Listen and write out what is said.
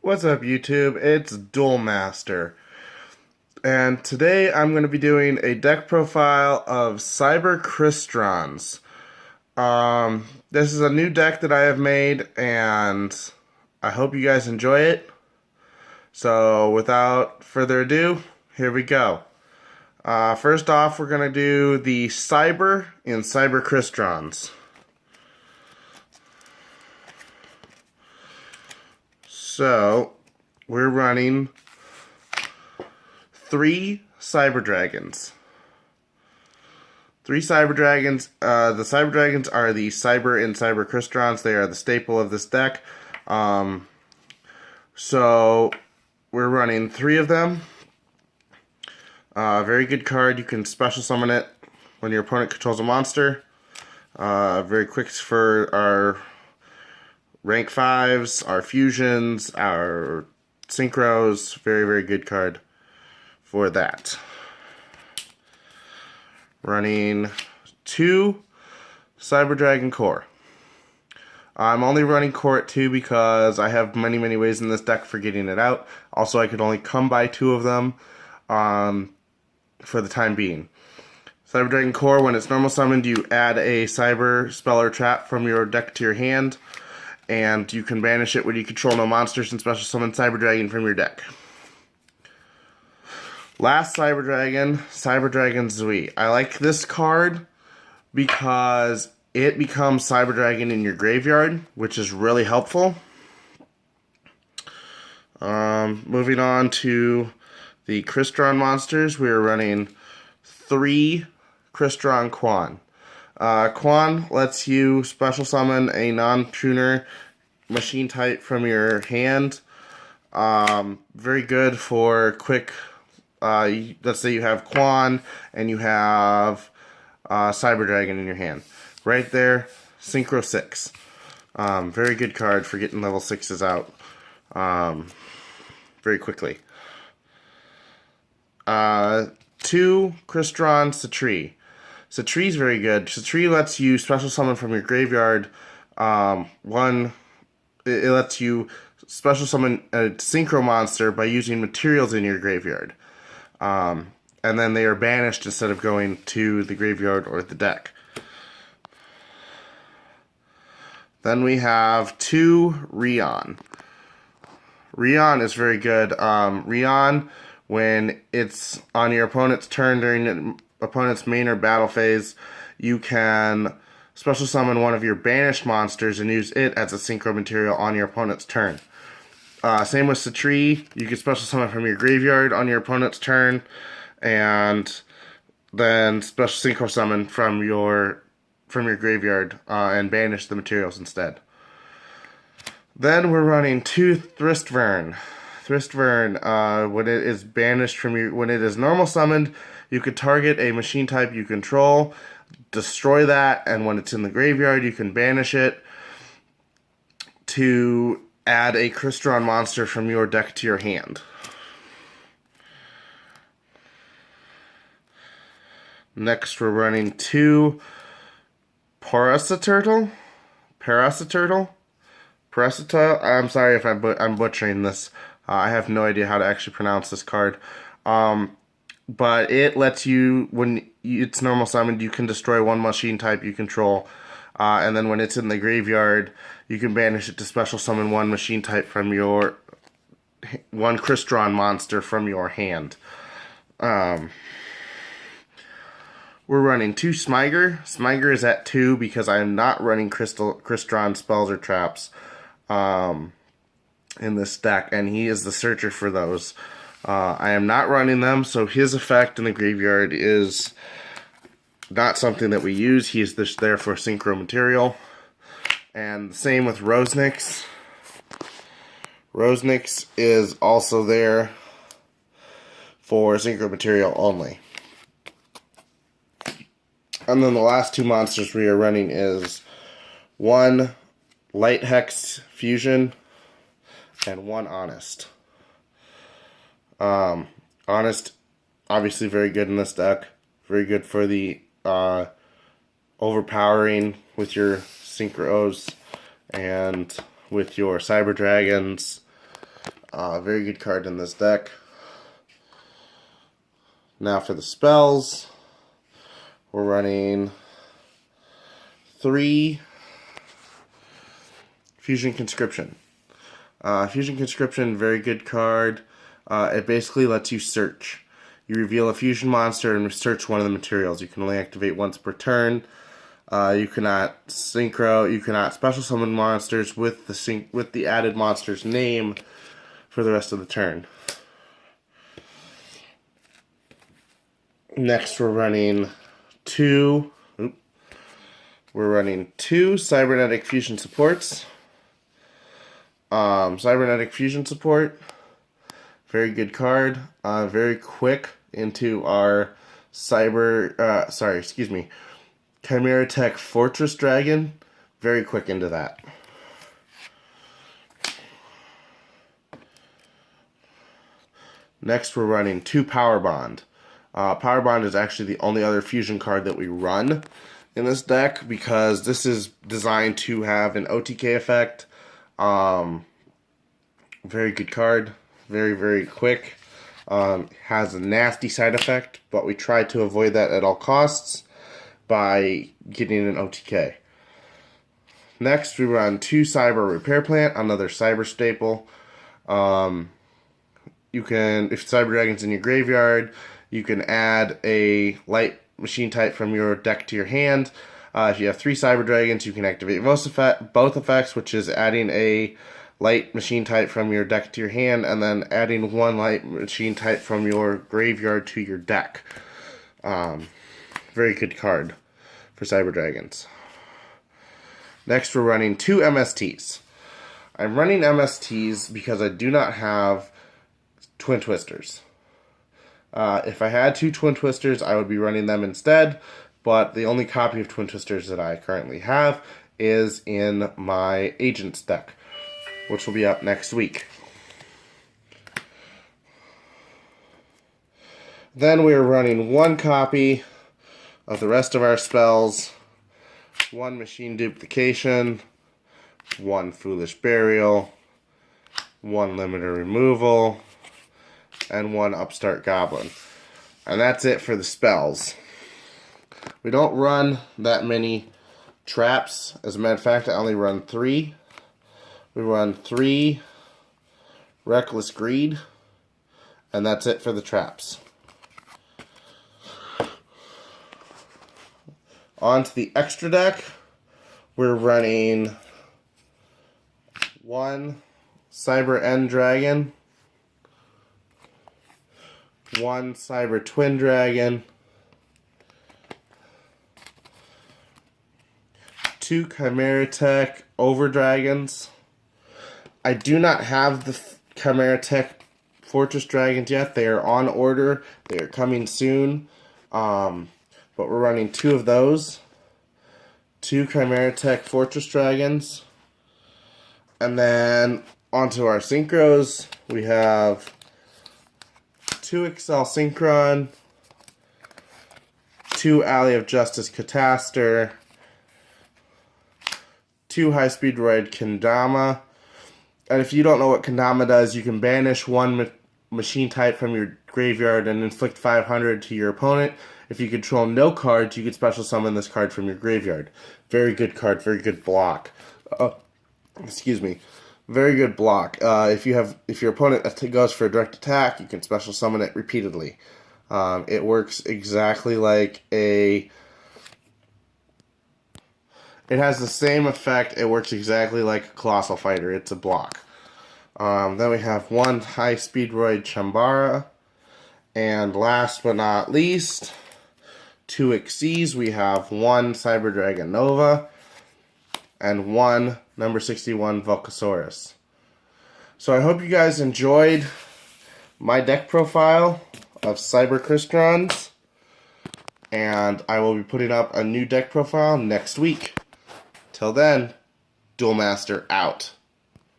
What's up, YouTube? It's Duel Master, and today I'm going to be doing a deck profile of Crystrons. This is a new deck that I have made, and I hope you guys enjoy it. So, without further ado, here we go. First off, we're going to do the Cyber in Crystrons. So, we're running 3 Cyber Dragons. 3 Cyber Dragons. The Cyber Dragons are the Cyber in Crystrons. They are the staple of this deck. So, we're running 3 of them. Very good card. You can special summon it when your opponent controls a monster. Very quick for our rank 5s, our fusions, our synchros. Very, very good card for that. Running 2 Cyber Dragon Core. I'm only running Core at 2 because I have many, many ways in this deck for getting it out. Also, I could only come by 2 of them for the time being. Cyber Dragon Core, when it's normal summoned, you add a Cyber Spell or Trap from your deck to your hand, and you can banish it when you control no monsters and special summon Cyber Dragon from your deck. Last Cyber Dragon Zui. I like this card because it becomes Cyber Dragon in your graveyard, which is really helpful. Moving on to the Crystron monsters, we are running 3 Crystron Quan. Quan lets you special summon a non-tuner machine type from your hand. Very good for quick. Let's say you have Quan and you have Cyber Dragon in your hand. Right there, Synchro 6. Very good card for getting level 6s out very quickly. 2 Crystron Satri. Satri is very good. Satri lets you special summon from your graveyard. It lets you special summon a synchro monster by using materials in your graveyard. And then they are banished instead of going to the graveyard or the deck. Then we have 2 Rion. Rion is very good. Rion, when it's on your opponent's turn during the opponent's main or battle phase, you can special summon one of your banished monsters and use it as a synchro material on your opponent's turn. Same with Satri. You can special summon from your graveyard on your opponent's turn, and then special synchro summon from your graveyard and banish the materials instead. Then we're running 2 Thrystvern. Thrystvern, when it is banished from when it is normal summoned, you could target a machine type you control, destroy that, and when it's in the graveyard, you can banish it to add a Crystron monster from your deck to your hand. Next, we're running 2 Parasita. I'm sorry if I'm butchering this. I have no idea how to actually pronounce this card. But it lets you, when it's normal summoned, you can destroy one machine type you control. And then when it's in the graveyard, you can banish it to special summon one machine type from one Crystron monster from your hand. We're running 2 Smyger. Smyger is at 2 because I am not running Crystron spells or traps in this deck, and he is the searcher for those. I am not running them, so his effect in the graveyard is not something that we use. He is just there for synchro material. And the same with Rosenix. Rosenix is also there for synchro material only. And then the last 2 monsters we are running is 1 Light Hex Fusion and 1 Honest. Honest, obviously very good in this deck. Very good for the overpowering with your synchros and with your Cyber Dragons Very good card in this deck. Now for the spells, we're running 3 Fusion Conscription. Fusion Conscription, very good card. It basically lets you search. You reveal a fusion monster and search one of the materials. You can only activate once per turn. You cannot synchro. You cannot special summon monsters with the added monster's name for the rest of the turn. Next, we're running two cybernetic fusion supports. Cybernetic fusion support, very good card. Very quick into our Chimera Tech Fortress Dragon. Very quick into that. Next, we're running 2 Power Bond. Power Bond is actually the only other fusion card that we run in this deck because this is designed to have an OTK effect. Very good card. Very, very quick. Has a nasty side effect, but we try to avoid that at all costs by getting an OTK. Next, we run 2 Cyber Repair Plant, another cyber staple. You can, if Cyber Dragon's in your graveyard, you can add a light machine type from your deck to your hand. If you have 3 Cyber Dragons, you can activate both effects, which is adding a light machine type from your deck to your hand, and then adding 1 light machine type from your graveyard to your deck. Very good card for Cyber Dragons. Next, we're running 2 MSTs. I'm running MSTs because I do not have Twin Twisters. If I had 2 Twin Twisters, I would be running them instead, but the only copy of Twin Twisters that I currently have is in my Agents deck, which will be up next week. Then we are running 1 copy of the rest of our spells, 1 Machine Duplication, 1 Foolish Burial, 1 Limiter Removal, and 1 Upstart Goblin. And that's it for the spells. We don't run that many traps. As a matter of fact, I only run 3. We run 3 Reckless Greed, and that's it for the traps. On to the extra deck. We're running 1 Cyber End Dragon, 1 Cyber Twin Dragon, 2 Chimera Tech Over Dragons. I do not have the Chimera Tech Fortress Dragons yet. They are on order. They are coming soon. But we're running 2 of those. 2 Chimera Tech Fortress Dragons. And then onto our synchros, we have 2 Excel Synchron, 2 Alley of Justice Cataster, 2 High Speed Ride Kendama. And if you don't know what Kendama does, you can banish 1 machine type from your graveyard and inflict 500 to your opponent. If you control no cards, you can special summon this card from your graveyard. Very good card, very good block. Excuse me. Very good block. If your opponent goes for a direct attack, you can special summon it repeatedly. It works exactly like a... It has the same effect. It works exactly like a Colossal Fighter. It's a block. Then we have 1 High Speed Roid Chambara. And last but not least, 2 Xyz. We have 1 Cyber Dragon Nova and 1 number 61 Volcasaurus. So I hope you guys enjoyed my deck profile of Cyber Crystrons. And I will be putting up a new deck profile next week. Till then, Duel Master out.